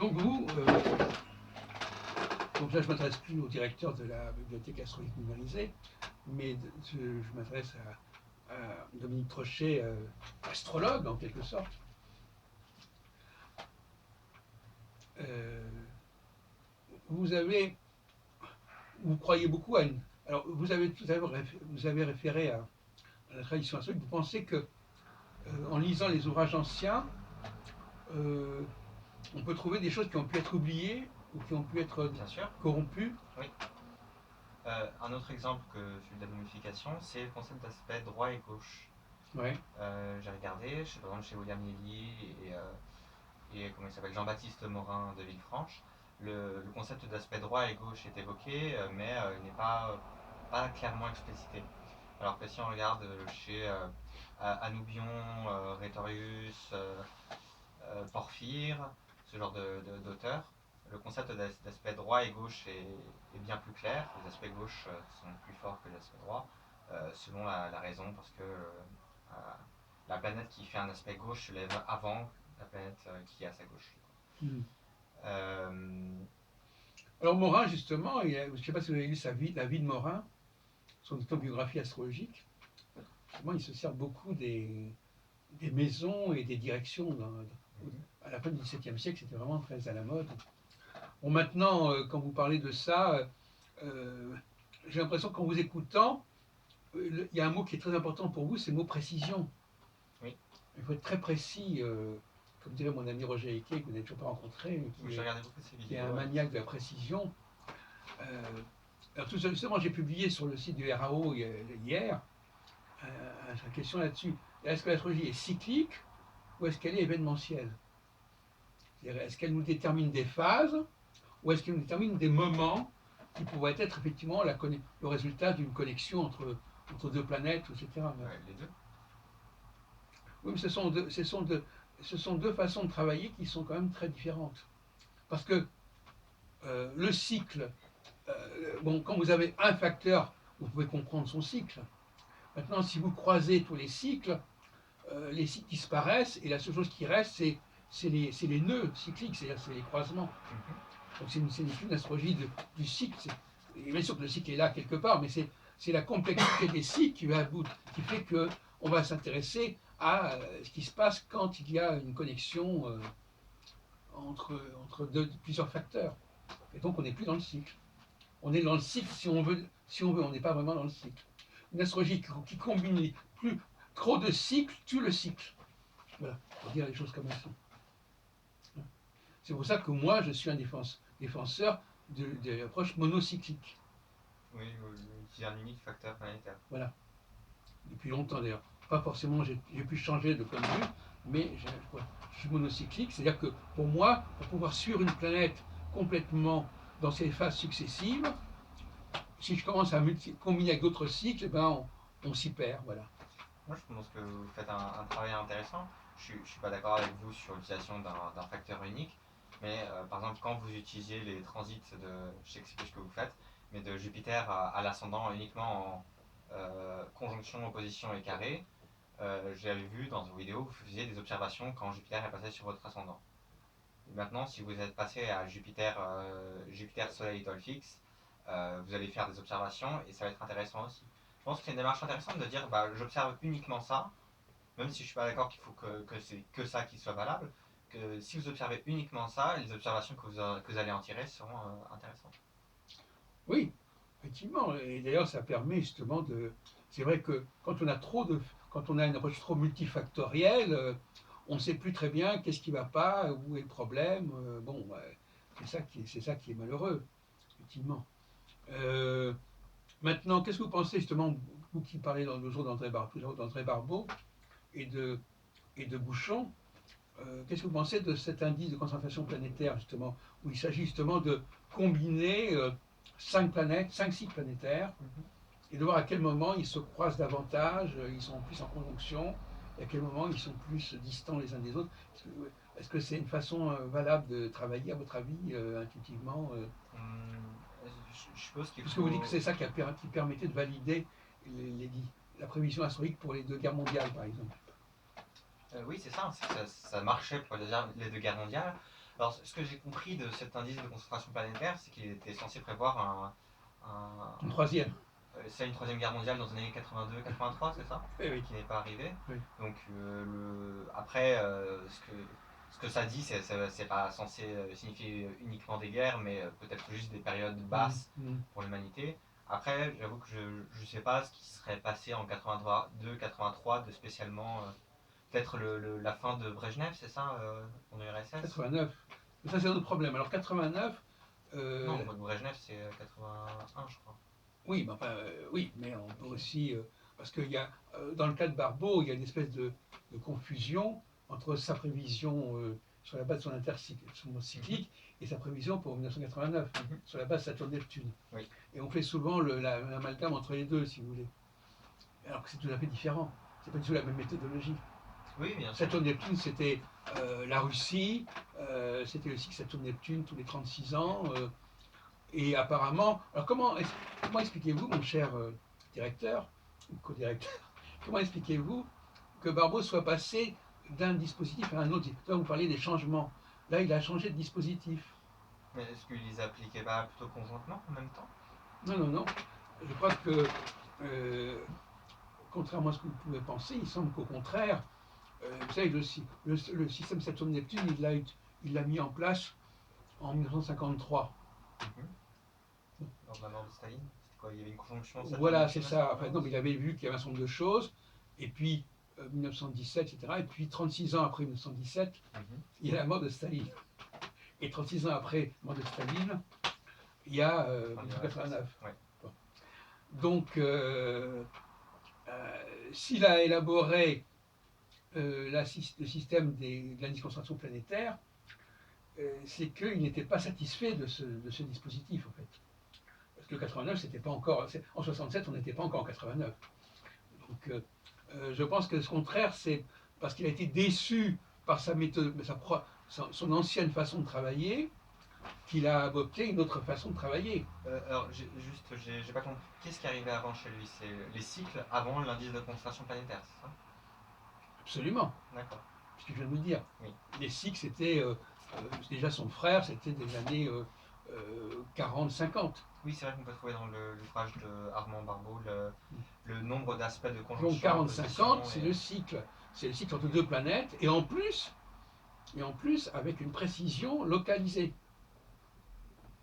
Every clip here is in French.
Donc vous, donc là je ne m'adresse plus au directeur de la bibliothèque astrologique numérisée, mais je m'adresse à Dominique Trochet, astrologue en quelque sorte. Vous croyez beaucoup à une... Alors vous avez référé à la tradition astrologique, vous pensez que en lisant les ouvrages anciens, on peut trouver des choses qui ont pu être oubliées ou qui ont pu être corrompues. Oui. Un autre exemple que celui de la momification, c'est le concept d'aspect droit et gauche. Ouais. J'ai regardé, par exemple chez William Lely et comment il s'appelle, Jean-Baptiste Morin de Villefranche, le concept d'aspect droit et gauche est évoqué, mais il n'est pas clairement explicité. Alors que si on regarde chez Anubion, Rhétorius, Porphyre, ce genre d'auteurs, le concept d'aspect droit et gauche est bien plus clair. Les aspects gauche sont plus forts que les aspects droits, selon la raison, parce que la planète qui fait un aspect gauche se lève avant la planète qui est à sa gauche. Alors Morin, justement, je ne sais pas si vous avez lu la vie de Morin, son autobiographie astrologique. Justement, il se sert beaucoup des maisons et des directions. À la fin du XVIIe siècle, c'était vraiment très à la mode. Bon, maintenant, quand vous parlez de ça, j'ai l'impression qu'en vous écoutant, il y a un mot qui est très important pour vous, c'est le mot précision. Oui. Il faut être très précis, comme dirait mon ami Roger Hickey, que vous n'avez toujours pas rencontré, qui est un maniaque de la précision. Alors tout justement, j'ai publié sur le site du RAO hier une question là-dessus. Est-ce que l'astrologie est cyclique ou est-ce qu'elle est événementielle? Est-ce qu'elle nous détermine des phases ou est-ce qu'elle nous détermine des moments qui pourraient être effectivement le résultat d'une connexion entre deux planètes, etc. Les deux. Oui, mais ce sont deux façons de travailler qui sont quand même très différentes. Parce que le cycle, bon, quand vous avez un facteur, vous pouvez comprendre son cycle. Maintenant, si vous croisez tous les cycles disparaissent et la seule chose qui reste, c'est les nœuds cycliques, c'est-à-dire c'est les croisements. Donc c'est une astrologie du cycle. Bien sûr que le cycle est là quelque part, mais c'est la complexité des cycles qui fait qu'on va s'intéresser à ce qui se passe quand il y a une connexion entre plusieurs facteurs. Et donc on n'est plus dans le cycle. On est dans le cycle si on veut, on n'est pas vraiment dans le cycle. Une astrologie qui combine trop de cycles tue le cycle. Voilà, pour dire les choses comme elles sont. C'est pour ça que moi, je suis un défenseur de l'approche monocyclique. Oui, qui est un unique facteur planétaire. Voilà. Depuis longtemps d'ailleurs. Pas forcément, j'ai pu changer de point de vue, mais je suis monocyclique. C'est-à-dire que pour moi, pour pouvoir suivre une planète complètement dans ses phases successives, si je commence à combiner avec d'autres cycles, ben on s'y perd. Voilà. Moi, je pense que vous faites un travail intéressant. Je ne suis pas d'accord avec vous sur l'utilisation d'un facteur unique, mais par exemple, quand vous utilisez les transits je sais que c'est ce que vous faites, mais de Jupiter à l'ascendant uniquement en conjonction, opposition et carré, j'avais vu dans vos vidéos, vous faisiez des observations quand Jupiter est passé sur votre ascendant. Et maintenant, si vous êtes passé à Jupiter, Soleil, étoile fixe, vous allez faire des observations et ça va être intéressant aussi. Je pense que c'est une démarche intéressante de dire j'observe uniquement ça, même si je suis pas d'accord qu'il faut que c'est que ça qui soit valable, que si vous observez uniquement ça, les observations que vous allez en tirer seront intéressantes. Oui, effectivement. Et d'ailleurs, ça permet justement de. C'est vrai que quand on a une approche trop multifactorielle, on ne sait plus très bien qu'est-ce qui ne va pas, où est le problème. Bon, c'est ça qui est malheureux, effectivement. Maintenant, qu'est-ce que vous pensez justement, vous qui parlez le jour d'André Barbeau et de Bouchon, qu'est-ce que vous pensez de cet indice de concentration planétaire, justement, où il s'agit justement de combiner 5 cycles planétaires, et de voir à quel moment ils se croisent davantage, ils sont plus en conjonction, et à quel moment ils sont plus distants les uns des autres. Est-ce que c'est une façon valable de travailler, à votre avis, intuitivement Je suppose qu'il Puisque faut... vous dites que c'est ça qui permettait de valider la prévision astrologique pour les 2 guerres mondiales, par exemple. Oui, c'est ça, ça marchait pour les 2 guerres mondiales. Alors, ce que j'ai compris de cet indice de concentration planétaire, c'est qu'il était censé prévoir Une un, troisième. c'est une troisième guerre mondiale dans les années 82-83, c'est ça? Oui, oui. Qui n'est pas arrivé. Oui. Donc, après, ce que ça dit, c'est pas censé signifier uniquement des guerres, mais peut-être juste des périodes basses pour l'humanité. Après, j'avoue que je ne sais pas ce qui serait passé en 82-83 de spécialement. Peut-être la fin de Brejnev, c'est ça, en URSS? 89. Mais ça, c'est un autre problème. Alors, 89. Non, Brejnev, c'est 81, je crois. Oui, mais enfin, oui, mais on peut aussi. Parce qu'il y a, dans le cas de Barbeau, il y a une espèce de confusion entre sa prévision sur la base de son intercycle cyclique et sa prévision pour 1989, sur la base Saturne-Neptune. Oui. Et on fait souvent l'amalgame entre les deux, si vous voulez. Alors que c'est tout à fait différent. C'est pas du tout la même méthodologie. Oui, bien sûr. Saturne-Neptune, c'était la Russie, c'était le cycle Saturne-Neptune tous les 36 ans. Et apparemment, alors comment expliquez-vous, mon cher directeur, ou co-directeur, comment expliquez-vous que Barbeau soit passé d'un dispositif à un autre? Là, vous parliez des changements. Là, il a changé de dispositif. Mais est-ce qu'ils les appliquaient pas plutôt conjointement en même temps? Non, non, non. Je crois que, contrairement à ce que vous pouvez penser, il semble qu'au contraire, vous savez, le système Saturne-Neptune, il l'a mis en place en 1953. Lors de la mort de Staline? C'était quoi? Il y avait une conjonction de Voilà, c'est Saturne-Neptune à ce ça. Enfin, moment-là non, mais il avait vu qu'il y avait un certain nombre de choses. Et puis, 1917, etc. Et puis, 36 ans après 1917, il y a la mort de Staline. Et 36 ans après la mort de Staline, il y a 1989. Ouais. Bon. Donc, s'il a élaboré le système de l'indice de concentration planétaire, c'est qu'il n'était pas satisfait de ce dispositif, en fait. Parce que 89, c'était pas encore. En 67, on n'était pas encore en 89. Donc, je pense que ce contraire, c'est parce qu'il a été déçu par sa méthode, son ancienne façon de travailler, qu'il a adopté une autre façon de travailler. Alors, j'ai pas compris. Qu'est-ce qui arrivait avant chez lui? C'est les cycles avant l'indice de concentration planétaire, c'est ça? Absolument. D'accord. Ce que je viens de vous dire. Oui. Les cycles, c'était déjà son frère, c'était des années 40-50. Oui, c'est vrai qu'on peut trouver dans l'ouvrage de Armand Barbeau le nombre d'aspects de Donc conjonction. 40-50, c'est le cycle. C'est le cycle entre deux planètes, et en plus, avec une précision localisée.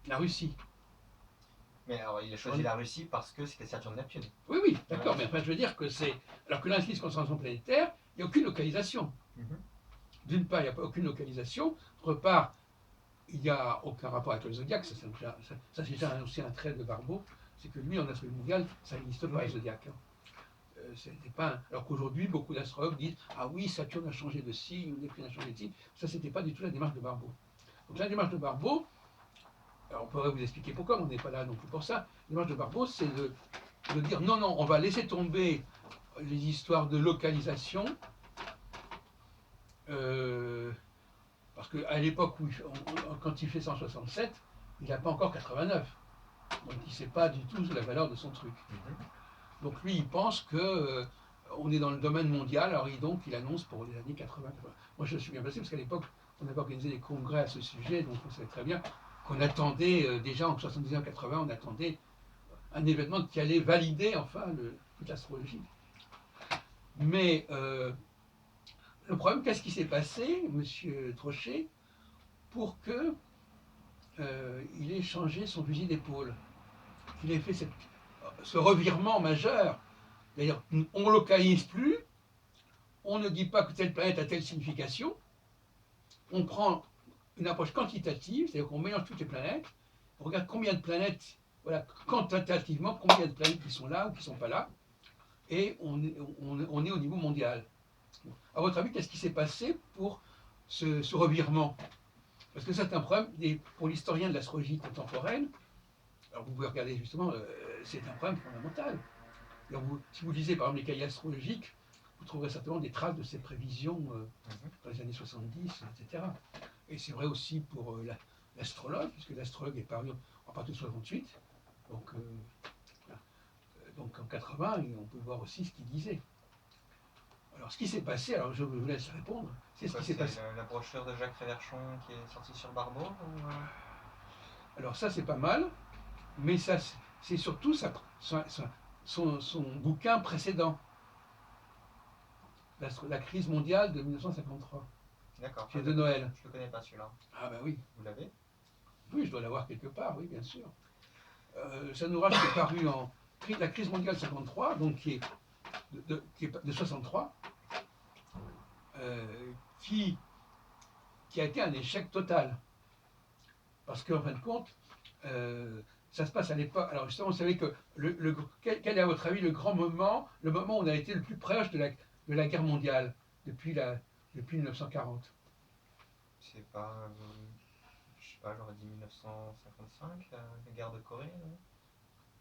La Russie. Mais alors, il a choisi la Russie parce que c'était Saturne-Neptune. Oui, oui, d'accord, mais enfin, je veux dire que c'est. Alors que l'indice de concentration planétaire, il n'y a aucune localisation. D'une part, il n'y a pas aucune localisation. D'autre part, il n'y a aucun rapport avec le zodiaque. Ça c'est déjà aussi un trait de Barbeau. C'est que lui, en astronomie mondiale, ça n'existe pas, le zodiaque. C'était pas alors qu'aujourd'hui, beaucoup d'astrologues disent ah oui, Saturne a changé de signe, Neptune a changé de signe. Ça, c'était pas du tout la démarche de Barbeau. Donc la démarche de Barbeau, alors on pourrait vous expliquer pourquoi, on n'est pas là non plus pour ça. La démarche de Barbeau, c'est de dire non, non, on va laisser tomber les histoires de localisation. Parce qu'à l'époque, quand il fait 167, il n'a pas encore 89. Donc il ne sait pas du tout la valeur de son truc. Donc lui, il pense que on est dans le domaine mondial, alors donc il annonce pour les années 80. Moi, je suis bien placé parce qu'à l'époque, on avait organisé des congrès à ce sujet, donc on savait très bien qu'on attendait, déjà en 79-80, on attendait un événement qui allait valider enfin toute l'astrologie. Mais le problème, qu'est-ce qui s'est passé, monsieur Trochet, pour que il ait changé son fusil d'épaule, qu'il ait fait ce revirement majeur? D'ailleurs, on ne localise plus, on ne dit pas que telle planète a telle signification, on prend une approche quantitative, c'est-à-dire qu'on mélange toutes les planètes, on regarde combien de planètes, voilà, quantitativement, combien il y a de planètes qui sont là ou qui ne sont pas là, et on est au niveau mondial. À votre avis, qu'est-ce qui s'est passé pour ce revirement? Parce que c'est un problème pour l'historien de l'astrologie contemporaine. Alors vous pouvez regarder justement, c'est un problème fondamental. Alors si vous lisez par exemple les cahiers astrologiques, vous trouverez certainement des traces de ces prévisions dans les années 70, etc. Et c'est vrai aussi pour l'astrologue, puisque l'astrologue est paru en partie de 68, donc en 80, et on peut voir aussi ce qu'il disait. Alors Alors, ce qui s'est passé, alors je vous laisse répondre, c'est ce qui s'est passé. La brochure de Jacques Réverchon qui est sortie sur Barbeau ou... Alors, ça, c'est pas mal, mais ça, c'est surtout son bouquin précédent, la crise mondiale de 1953, D'accord. qui est de Noël. Je le connais pas celui-là. Ah, ben oui. Vous l'avez? Oui, je dois l'avoir quelque part, oui, bien sûr. C'est un ouvrage qui est paru en la crise mondiale 53, donc qui est de 63, qui a été un échec total. Parce qu'en fin de compte, ça se passe à l'époque. Alors justement, vous savez que quel est à votre avis le moment où on a été le plus proche de la guerre mondiale depuis 1940? C'est pas, je sais pas, j'aurais dit 1955, la guerre de Corée,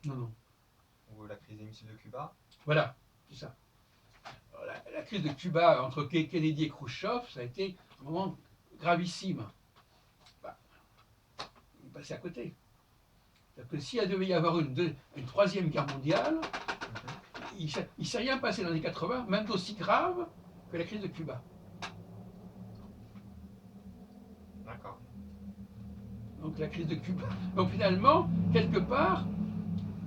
Non, non. ou la crise des missiles de Cuba. Voilà, c'est ça. Alors, la crise de Cuba entre Kennedy et Khrouchtchev, ça a été un moment gravissime. Bah, il est passé à côté. C'est-à-dire que s'il devait y avoir une troisième guerre mondiale, il ne s'est rien passé dans les 80, même d'aussi grave que la crise de Cuba. D'accord. Donc la crise de Cuba. Donc finalement, quelque part,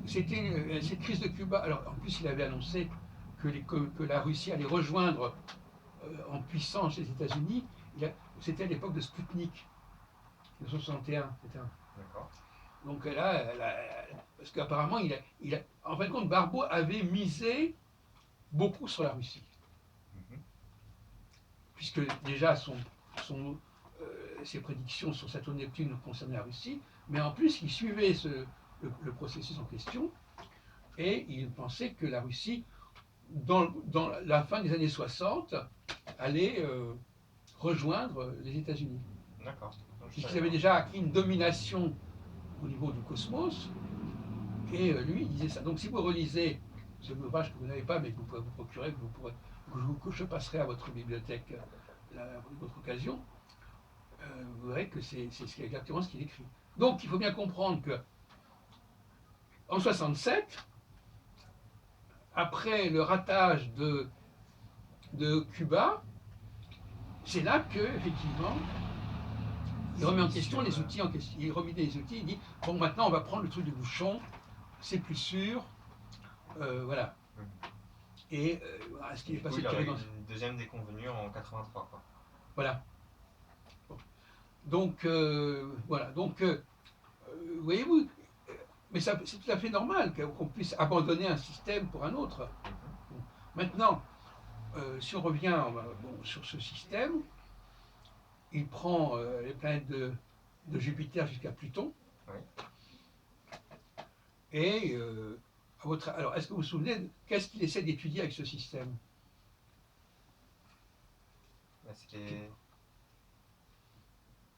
c'était cette crise de Cuba. Alors en plus, il avait annoncé que la Russie allait rejoindre en puissance les États-Unis. C'était à l'époque de Sputnik, de 61, etc. D'accord. Donc là, parce qu'apparemment, en fin de compte, Barbeau avait misé beaucoup sur la Russie. Puisque déjà ses prédictions sur Saturne-Neptune concernaient la Russie, mais en plus il suivait le processus en question et il pensait que la Russie, dans la fin des années 60, allait rejoindre les États-Unis. D'accord. Puisqu'ils avaient déjà acquis une domination au niveau du cosmos, et lui il disait ça. Donc si vous relisez ce ouvrage que vous n'avez pas, mais que vous pouvez vous procurer, que je passerai à votre bibliothèque à votre occasion, vous verrez que c'est exactement ce qu'il écrit. Donc il faut bien comprendre que en 67, après le ratage de Cuba, c'est là que effectivement il remet en question les outils, il remet des outils, il dit bon maintenant on va prendre le truc du bouchon, c'est plus sûr, voilà. Et ce qui est passé il aurait eu une deuxième déconvenue en 83, quoi. Voilà. Bon. Donc voilà. Donc voyez-vous, mais c'est tout à fait normal qu'on puisse abandonner un système pour un autre. Bon. Maintenant, si on revient sur ce système, il prend les planètes de Jupiter jusqu'à Pluton. Oui. Et alors, est-ce que vous vous souvenez qu'est-ce qu'il essaie d'étudier avec ce système?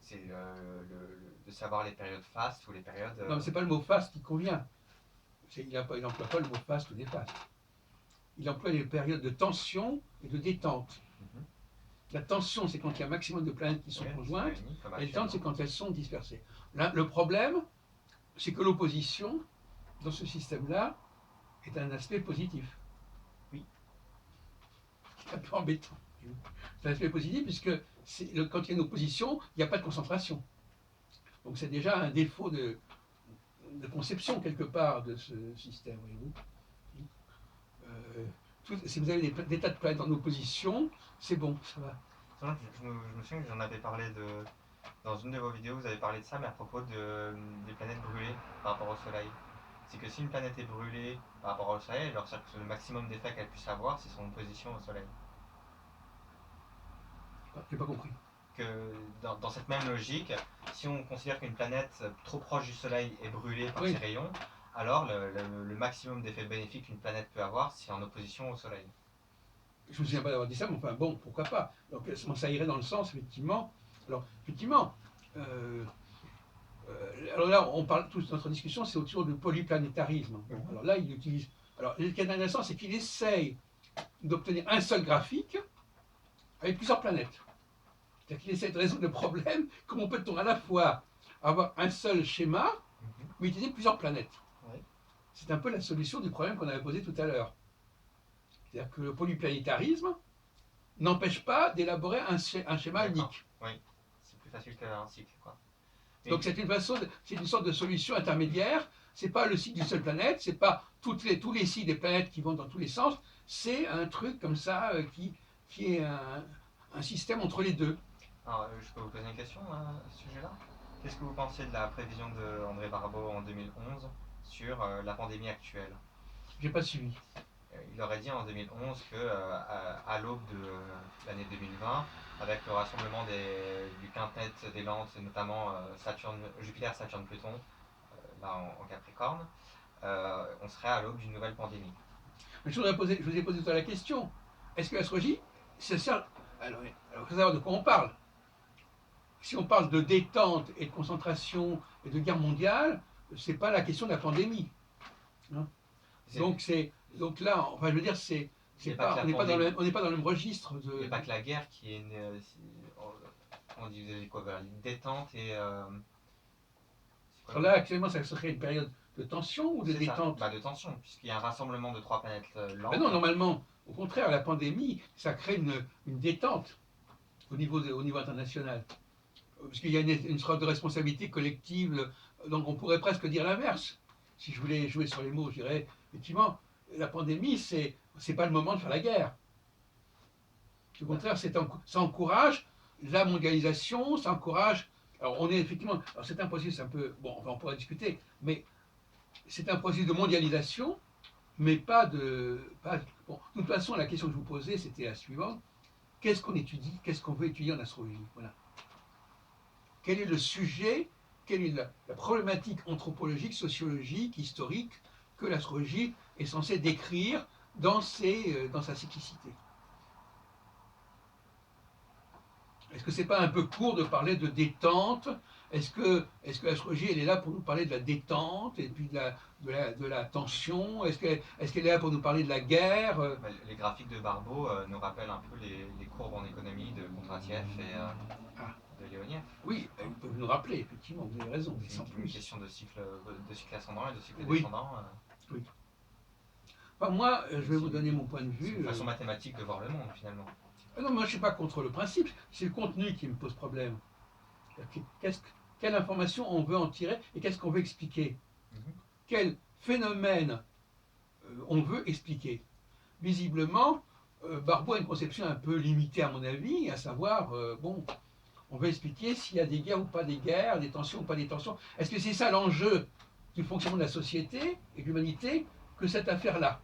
C'est de savoir les périodes fastes ou les périodes... Non, mais c'est pas le mot faste qui convient. Il n'emploie pas le mot faste ou néfaste. Il emploie les périodes de tension et de détente. La tension, c'est quand il y a un maximum de planètes qui sont conjointes, et la détente, c'est quand elles sont dispersées. Là, le problème, c'est que l'opposition, dans ce système-là, est un aspect positif. Oui. C'est un peu embêtant. C'est un aspect positif puisque quand il y a une opposition, il n'y a pas de concentration. Donc c'est déjà un défaut de conception quelque part de ce système, voyez-vous. Si vous avez des tas de planètes en opposition, c'est bon, ça va. Je me souviens que j'en avais parlé dans une de vos vidéos, vous avez parlé de ça, mais à propos des planètes brûlées par rapport au Soleil. C'est que si une planète est brûlée par rapport au Soleil, alors le maximum d'effet qu'elle puisse avoir, c'est son opposition au Soleil. J'ai pas compris. Que dans cette même logique, si on considère qu'une planète trop proche du Soleil est brûlée par ses rayons, alors le maximum d'effet bénéfique qu'une planète peut avoir, c'est en opposition au Soleil. Je ne me souviens pas d'avoir dit ça, mais enfin bon, pourquoi pas. Donc ça irait dans le sens, effectivement. Alors, effectivement, alors là, on parle, toute notre discussion, c'est autour du polyplanétarisme. Bon, alors là, il utilise. Alors, ce qui est intéressant, c'est qu'il essaye d'obtenir un seul graphique avec plusieurs planètes. C'est-à-dire qu'il essaie de résoudre le problème, comment peut-on à la fois avoir un seul schéma, mais utiliser plusieurs planètes. Oui. C'est un peu la solution du problème qu'on avait posé tout à l'heure. C'est-à-dire que le polyplanétarisme, n'empêche pas d'élaborer un schéma D'accord. unique. Oui. C'est plus facile qu'un cycle, quoi. Donc c'est une sorte de solution intermédiaire. C'est pas le cycle d'une seule planète, c'est pas tous les cycles des planètes qui vont dans tous les sens. C'est un truc comme ça qui est un système entre les deux. Alors, je peux vous poser une question à ce sujet-là? Qu'est-ce que vous pensez de la prévision de André Barbeau en 2011 sur la pandémie actuelle? J'ai pas suivi. Il aurait dit en 2011 que à l'aube de l'année 2020, avec le rassemblement du quintet des Lentes, et notamment Jupiter, Saturne, Pluton, là en Capricorne, on serait à l'aube d'une nouvelle pandémie. Mais je vous ai posé tout à la question. Est-ce que l'astrologie, ça sert. Alors, il faut savoir de quoi on parle. Si on parle de détente et de concentration et de guerre mondiale, c'est pas la question de la pandémie. Hein. Donc là, enfin, je veux dire, on n'est pas dans le même registre Il n'y de. a pas que la guerre qui est on dit, vous avez dit quoi, voilà, une détente et. C'est quoi Alors là, actuellement, ça serait une période de tension ou de C'est ça, détente? bah, de tension, puisqu'il y a un rassemblement de trois planètes Ben lentes. non, normalement, au contraire, la pandémie, ça crée une détente au niveau international. Parce qu'il y a une sorte de responsabilité collective, donc on pourrait presque dire l'inverse. Si je voulais jouer sur les mots, je dirais, effectivement, la pandémie, c'est pas le moment de faire la guerre. Au contraire, ça encourage la mondialisation, ça encourage. Alors, on est effectivement. Alors, c'est un processus un peu. Bon, on pourra discuter, mais c'est un processus de mondialisation, mais pas de. Bon, de toute façon, la question que je vous posais, c'était la suivante. Qu'est-ce qu'on étudie? Qu'est-ce qu'on veut étudier en astrologie? Voilà. Quel est le sujet? Quelle est la problématique anthropologique, sociologique, historique que l'astrologie est censée décrire dans sa cyclicité? Est-ce que c'est pas un peu court de parler de détente? Est-ce que l'astrologie, elle est là pour nous parler de la détente et puis de la tension? Est-ce qu'elle est là pour nous parler de la guerre? Bah, les graphiques de Barbeau nous rappellent un peu les courbes en économie de Kondratiev et Ah, de Léoniev. oui, ils peuvent nous rappeler, effectivement, vous avez raison, C'est sans une plus. question de cycle ascendant et de cycle Oui, descendant. oui. Enfin, moi, je vais C'est vous donner mon point de c'est vue. une façon mathématique de voir le monde finalement. Non, moi, je ne suis pas contre le principe, c'est le contenu qui me pose problème. Qu'est-ce que- Quelle information on veut en tirer et qu'est-ce qu'on veut expliquer? Mhm. Quel phénomène on veut expliquer? Visiblement, Barbeau a une conception un peu limitée à mon avis, à savoir, bon, on veut expliquer s'il y a des guerres ou pas des guerres, des tensions ou pas des tensions. Est-ce que c'est ça l'enjeu du fonctionnement de la société et de l'humanité que cette affaire-là?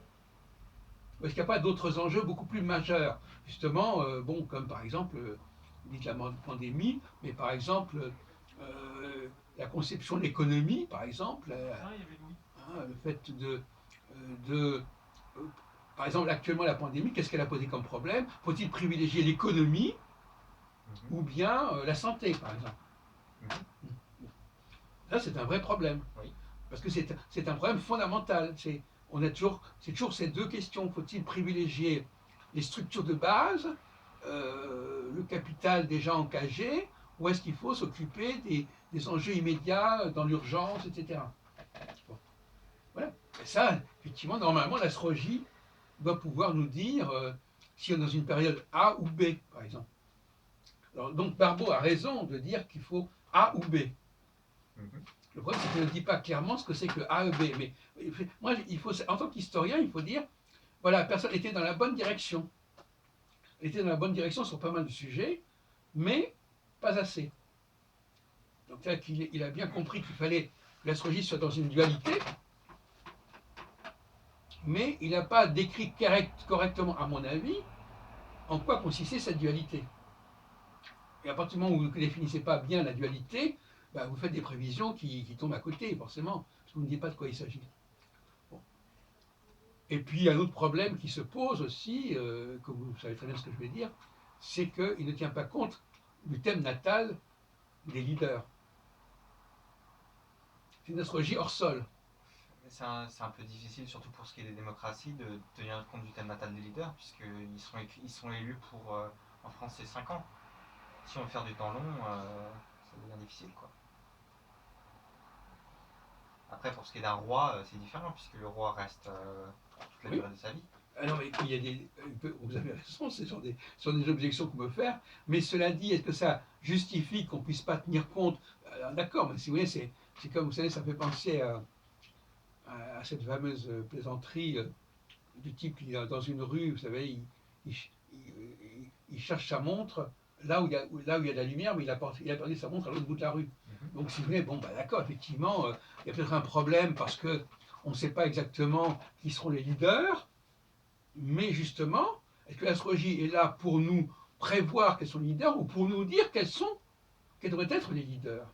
Ou est-ce qu'il n'y a pas d'autres enjeux beaucoup plus majeurs? Justement, bon, comme par exemple, vous dites la pandémie, mais par exemple, la conception de l'économie, par exemple, hein, le fait de euh, par exemple, actuellement, la pandémie, qu'est-ce qu'elle a posé comme problème? Faut-il privilégier l'économie Mhm. ou bien la santé, par exemple? Mhm. Ça, c'est un vrai problème. Oui. Parce que c'est un problème fondamental. C'est toujours ces deux questions. Faut-il privilégier les structures de base, le capital déjà engagé, ou est-ce qu'il faut s'occuper des enjeux immédiats dans l'urgence, etc. Bon, voilà. Et ça, effectivement, normalement, l'astrologie doit pouvoir nous dire si on est dans une période A ou B, par exemple. Alors, donc Barbeau a raison de dire qu'il faut A ou B. Mhm. Le problème, c'est qu'il ne dit pas clairement ce que c'est que A et B. Mais moi, en tant qu'historien, il faut dire, voilà, la personne était dans la bonne direction. Elle était dans la bonne direction sur pas mal de sujets, mais pas assez. Donc là, il a bien compris qu'il fallait que l'astrologie soit dans une dualité, mais il n'a pas décrit correctement, à mon avis, en quoi consistait cette dualité. Et à partir du moment où vous ne définissez pas bien la dualité, bah, vous faites des prévisions qui tombent à côté, forcément, parce que vous ne dites pas de quoi il s'agit. Bon. Et puis, il y a un autre problème qui se pose aussi, que vous savez très bien ce que je vais dire, c'est qu'il ne tient pas compte du thème natal des leaders. C'est une astrologie hors sol. C'est un peu difficile, surtout pour ce qui est des démocraties, de tenir compte du thème natal des leaders, puisqu'ils sont élus pour, en France, c'est 5 ans. Si on veut faire du temps long, ça devient difficile, quoi. Après, pour ce qui est d'un roi, c'est différent, puisque le roi reste toute la Oui. durée de sa vie. Ah non, mais il y a vous avez raison, ce sont des objections qu'on peut faire, mais cela dit, est-ce que ça justifie qu'on ne puisse pas tenir compte? D'accord, mais si vous voulez, c'est comme, vous savez, ça fait penser à cette fameuse plaisanterie du type qui est dans une rue, vous savez, il cherche sa montre là où il y a de la lumière, mais il a perdu sa montre à l'autre bout de la rue. Donc si vous voulez, bon, bah, d'accord, effectivement, il y a peut-être un problème parce que on ne sait pas exactement qui seront les leaders, mais justement, est-ce que l'astrologie est là pour nous prévoir quels sont les leaders ou pour nous dire quels devraient être les leaders?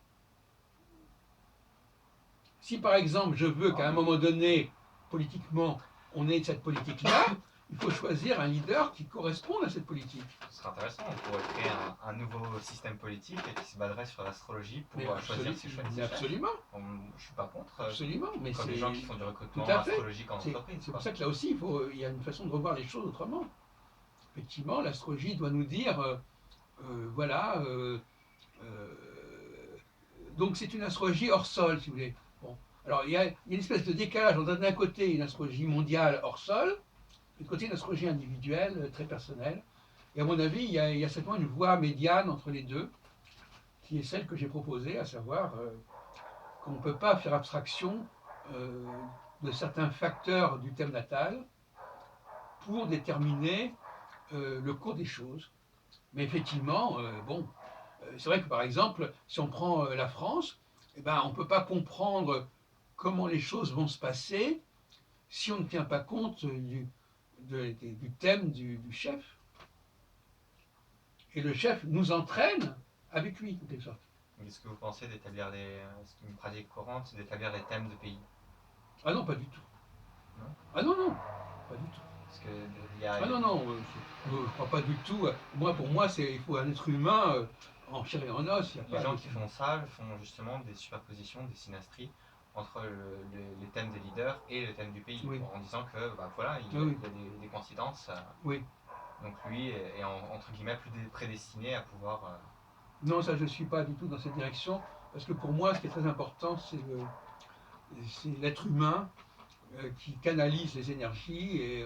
Si par exemple je veux qu'à un moment donné, politiquement, on ait cette politique-là, il faut choisir un leader qui corresponde à cette politique. Ce serait intéressant, on pourrait créer un nouveau système politique et qui se baserait sur l'astrologie pour Mais choisir ses chefs. absolument, Je ne suis pas contre. absolument, mais Comme les gens qui font du recrutement tout à fait. astrologique en entreprise. C'est pour ça que là aussi, il y a une façon de revoir les choses autrement. Effectivement, l'astrologie doit nous dire, voilà, donc c'est une astrologie hors sol, si vous voulez. Bon. Alors il y a une espèce de décalage entre d'un côté une astrologie mondiale hors sol, de l'autre côté une astrologie individuelle, très personnelle. Et à mon avis, il y a certainement une voie médiane entre les deux, qui est celle que j'ai proposée, à savoir qu'on ne peut pas faire abstraction de certains facteurs du thème natal pour déterminer le cours des choses. Mais effectivement, bon, c'est vrai que par exemple, si on prend la France, eh ben, on ne peut pas comprendre comment les choses vont se passer si on ne tient pas compte du thème du chef. Et le chef nous entraîne avec lui, en quelque sorte. Est-ce que vous pensez d'établir c'est une pratique courante, c'est d'établir des thèmes de pays? Ah non, pas du tout. Non. Ah non, non, pas du tout. Parce que Ah non, non, je ne crois pas du tout. Pour moi, il faut un être humain en chair et en os. Les gens qui font ça font justement des superpositions, des synastries entre les thèmes des leaders et le thème du pays, oui. en disant que voilà, il y a des coïncidences. Oui. Donc lui est entre guillemets plus prédestiné à pouvoir. Non, ça je ne suis pas du tout dans cette direction, parce que pour moi, ce qui est très important, c'est l'être humain qui canalise les énergies. Et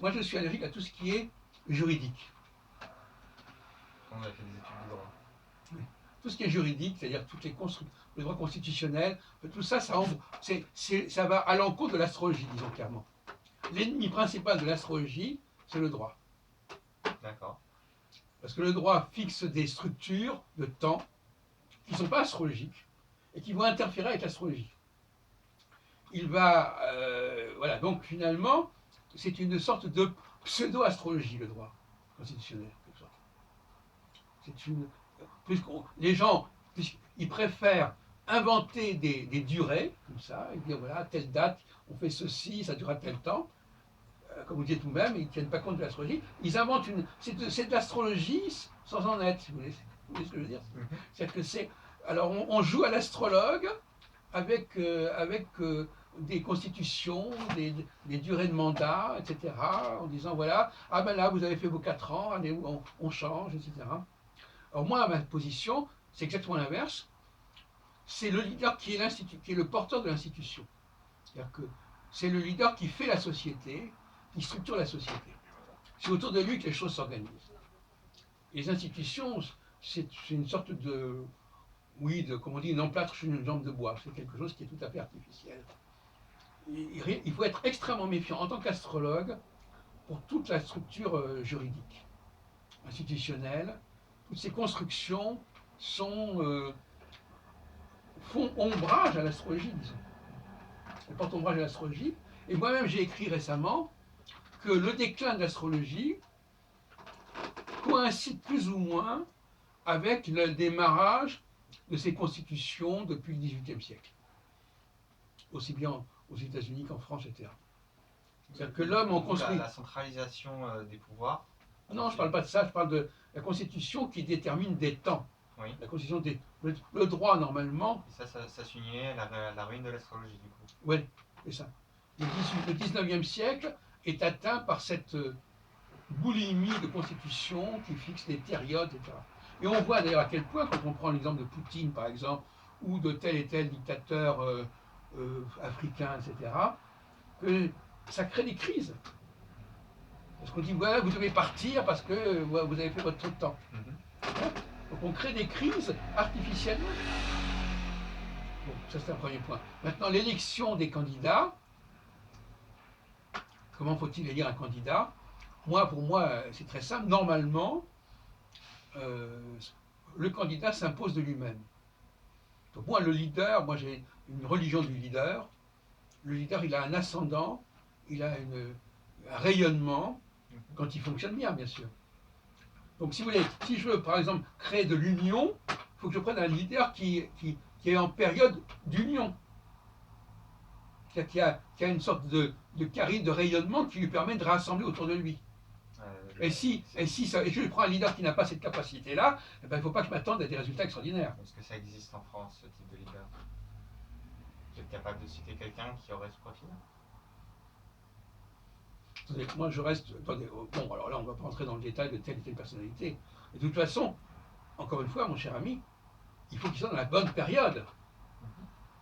moi, je suis allergique à tout ce qui est juridique. On a fait des études de droit. Oui. Tout ce qui est juridique, c'est-à-dire toutes les le droit constitutionnel, tout ça, ça va à l'encontre de l'astrologie, disons clairement. L'ennemi principal de l'astrologie, c'est le droit. D'accord. Parce que le droit fixe des structures de temps qui ne sont pas astrologiques et qui vont interférer avec l'astrologie. Il va. Voilà, donc finalement, c'est une sorte de pseudo-astrologie, le droit constitutionnel, en quelque sorte. C'est une. Les gens, ils préfèrent inventer des durées, comme ça, et dire voilà, à telle date, on fait ceci, ça durera tel temps. Comme vous dites vous-même, ils ne tiennent pas compte de l'astrologie. Ils inventent c'est de l'astrologie sans en être, si vous voulez. Vous voyez ce que je veux dire? C'est-à-dire que c'est. Alors, on joue à l'astrologue avec des constitutions, des durées de mandat, etc., en disant voilà, ah ben là, vous avez fait vos 4 ans, allez, on change, etc. Alors, moi, ma position, c'est exactement l'inverse. C'est le leader qui est le porteur de l'institution. C'est-à-dire que c'est le leader qui fait la société, qui structure la société. C'est autour de lui que les choses s'organisent. Les institutions, c'est une sorte de, comme on dit, une emplâtre sur une jambe de bois. C'est quelque chose qui est tout à fait artificiel. Il faut être extrêmement méfiant en tant qu'astrologue pour toute la structure juridique, institutionnelle. Toutes ces constructions font ombrage à l'astrologie, disons. Elles portent ombrage à l'astrologie. Et moi-même, j'ai écrit récemment que le déclin de l'astrologie coïncide plus ou moins avec le démarrage de ces constitutions depuis le XVIIIe siècle, aussi bien aux États-Unis qu'en France, etc. C'est-à-dire que l'homme en construit. La centralisation des pouvoirs. Non, je ne parle pas de ça, je parle de la constitution qui détermine des temps. Oui. La constitution le droit, normalement. Et ça s'unit à la ruine de l'astrologie, du coup. Oui, c'est ça. Le 19e siècle est atteint par cette boulimie de constitution qui fixe des périodes, etc. Et on voit d'ailleurs à quel point, quand on prend l'exemple de Poutine, par exemple, ou de tel et tel dictateur africain, etc., que ça crée des crises. Parce qu'on dit, voilà, vous devez partir parce que vous avez fait votre temps. Donc on crée des crises artificiellement. Bon, ça c'est un premier point. Maintenant, l'élection des candidats. Comment faut-il élire un candidat? Pour moi, c'est très simple. Normalement, le candidat s'impose de lui-même. Donc moi, le leader, moi j'ai une religion du leader. Le leader, il a un ascendant, il a un rayonnement, quand il fonctionne bien sûr. Donc si vous voulez, si je veux par exemple créer de l'union, il faut que je prenne un leader qui est en période d'union. Qui a une sorte de charisme, de rayonnement qui lui permet de rassembler autour de lui. Et si je prends un leader qui n'a pas cette capacité-là, il ne faut pas que je m'attende à des résultats extraordinaires. Est-ce que ça existe en France, ce type de leader? Vous êtes capable de citer quelqu'un qui aurait ce profil? Attendez, moi je reste. Attendez, bon, alors là, on ne va pas rentrer dans le détail de telle et telle personnalité. Et de toute façon, encore une fois, mon cher ami, il faut qu'il soit dans la bonne période.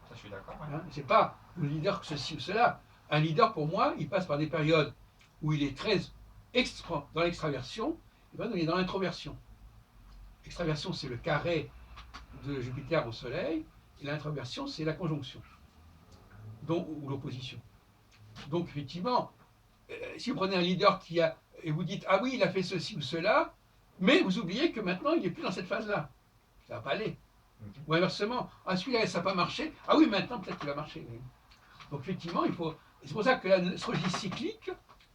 Ça, je suis d'accord. Ouais. Hein, c'est pas le leader que ceci ou cela. Un leader, pour moi, il passe par des périodes où il est très dans l'extraversion, et bien il est dans l'introversion. L'extraversion, c'est le carré de Jupiter au Soleil, et l'introversion, c'est la conjonction, ou l'opposition. Donc, effectivement, si vous prenez un leader et vous dites, ah oui, il a fait ceci ou cela, mais vous oubliez que maintenant, il n'est plus dans cette phase-là. Ça ne va pas aller. Ou inversement, ah celui-là, ça n'a pas marché, ah oui, maintenant, peut-être qu'il va marcher. Donc, effectivement, c'est pour ça que l'astrologie cyclique,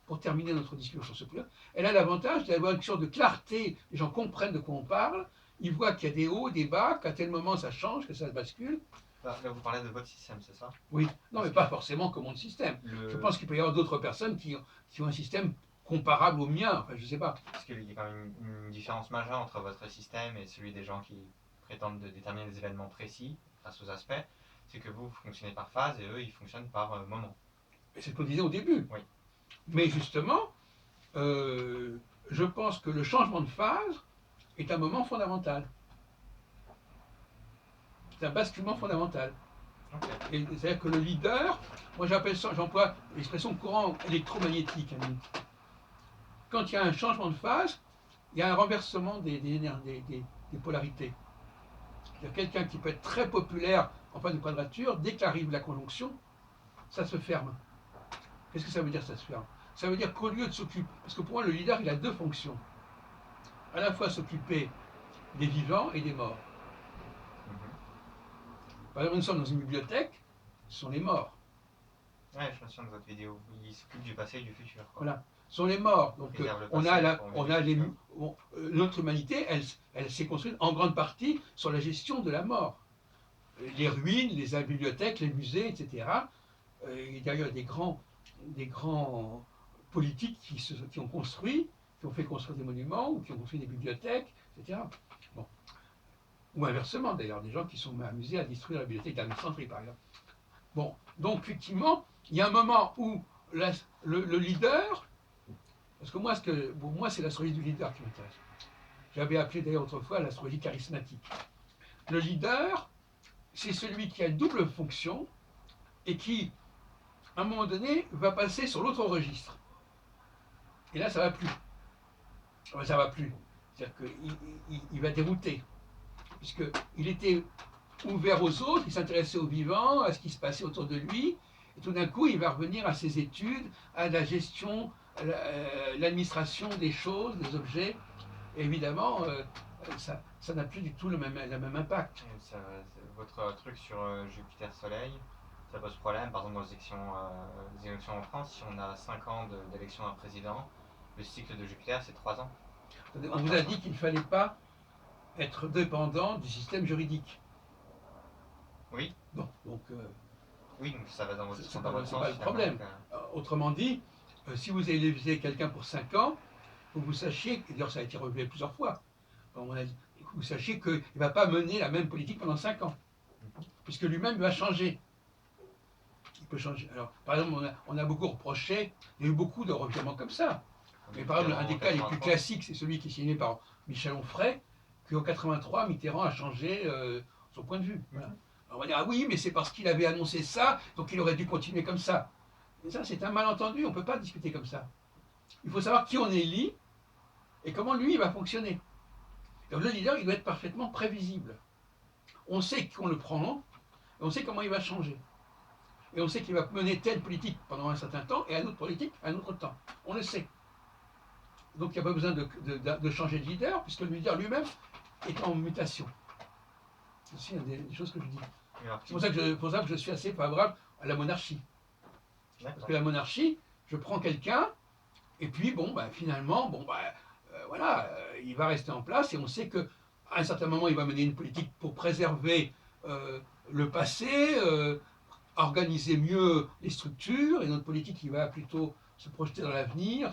pour terminer notre discussion sur ce point, elle a l'avantage d'avoir une sorte de clarté. Les gens comprennent de quoi on parle, ils voient qu'il y a des hauts, des bas, qu'à tel moment ça change, que ça bascule. Là, vous parlez de votre système, c'est ça? Oui, non, mais pas forcément comme mon système. Je pense qu'il peut y avoir d'autres personnes qui ont un système comparable au mien, enfin, je ne sais pas. Parce qu'il y a quand même une différence majeure entre votre système et celui des gens qui prétendent de déterminer des événements précis grâce aux aspects, c'est que vous fonctionnez par phase et eux, ils fonctionnent par moment. C'est ce qu'on disait au début. Oui. Mais justement, je pense que le changement de phase est un moment fondamental. C'est un basculement fondamental. Okay. C'est-à-dire que le leader, moi j'emploie l'expression courant électromagnétique. Quand il y a un changement de phase, il y a un renversement des polarités. Il y a quelqu'un qui peut être très populaire en phase de quadrature, dès qu'arrive la conjonction, ça se ferme. Qu'est-ce que ça veut dire, ça se ferme? Ça veut dire qu'au lieu de s'occuper, parce que pour moi le leader il a deux fonctions, à la fois s'occuper des vivants et des morts. Par exemple, nous sommes dans une bibliothèque, ce sont les morts. Oui, je me souviens de votre vidéo, il s'occupe du passé et du futur. Quoi. Voilà, ce sont les morts. Donc notre humanité, elle s'est construite en grande partie sur la gestion de la mort. Les ruines, les bibliothèques, les musées, etc. Il y a eu des grands politiques qui ont construit, qui ont fait construire des monuments, ou qui ont construit des bibliothèques, etc. Bon. Ou inversement, d'ailleurs, des gens qui sont amusés à détruire la bibliothèque d'Alexandrie, par exemple. Bon, donc effectivement, il y a un moment où le leader, parce que pour moi, c'est l'astrologie du leader qui m'intéresse. J'avais appelé d'ailleurs autrefois l'astrologie charismatique. Le leader, c'est celui qui a une double fonction et qui, à un moment donné, va passer sur l'autre registre. Et là, ça va plus. Ça va plus. C'est-à-dire qu'il va dérouter. Puisqu'il était ouvert aux autres, il s'intéressait aux vivants, à ce qui se passait autour de lui, et tout d'un coup, il va revenir à ses études, à la gestion, à l'administration des choses, des objets. Et évidemment, ça n'a plus du tout le même impact. Votre truc sur Jupiter-Soleil, ça pose problème. Par exemple, dans les élections en France, si on a 5 ans d'élection d'un président, le cycle de Jupiter, c'est 3 ans. On vous a dit qu'il ne fallait pas être dépendant du système juridique. Oui. Bon, donc. Oui, donc ça va dans votre sens. C'est pas le problème. Autrement dit, si vous élisez quelqu'un pour 5 ans, il faut que vous sachiez, et d'ailleurs ça a été relevé plusieurs fois, il faut que vous sachiez qu'il ne va pas mener la même politique pendant 5 ans. Puisque lui-même va changer. Il peut changer. Alors, par exemple, on a beaucoup reproché, il y a eu beaucoup de revirements comme ça. Mais par exemple, un des cas les plus classiques, c'est celui qui est signé par Michel Onfray, qu'en 83, Mitterrand a changé son point de vue. Voilà. Alors on va dire, ah oui, mais c'est parce qu'il avait annoncé ça, donc il aurait dû continuer comme ça. Mais ça, c'est un malentendu, on ne peut pas discuter comme ça. Il faut savoir qui on élit et comment lui il va fonctionner. Donc le leader, il doit être parfaitement prévisible. On sait qu'on le prend, et on sait comment il va changer. Et on sait qu'il va mener telle politique pendant un certain temps et une autre politique à un autre temps. On le sait. Donc il n'y a pas besoin de changer de leader, puisque le leader lui-même est en mutation. C'est aussi une des choses que je dis. C'est pour ça que je suis assez favorable à la monarchie. Parce que la monarchie, je prends quelqu'un, et puis bon, bah, finalement, bon, bah, voilà, il va rester en place, et on sait qu'à un certain moment, il va mener une politique pour préserver le passé, organiser mieux les structures, et notre politique, il va plutôt se projeter dans l'avenir,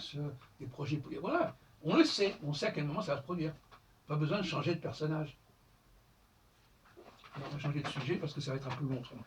des projets. Voilà, on le sait, on sait à quel moment ça va se produire. Pas besoin de changer de personnage. On va changer de sujet parce que ça va être un peu long autrement.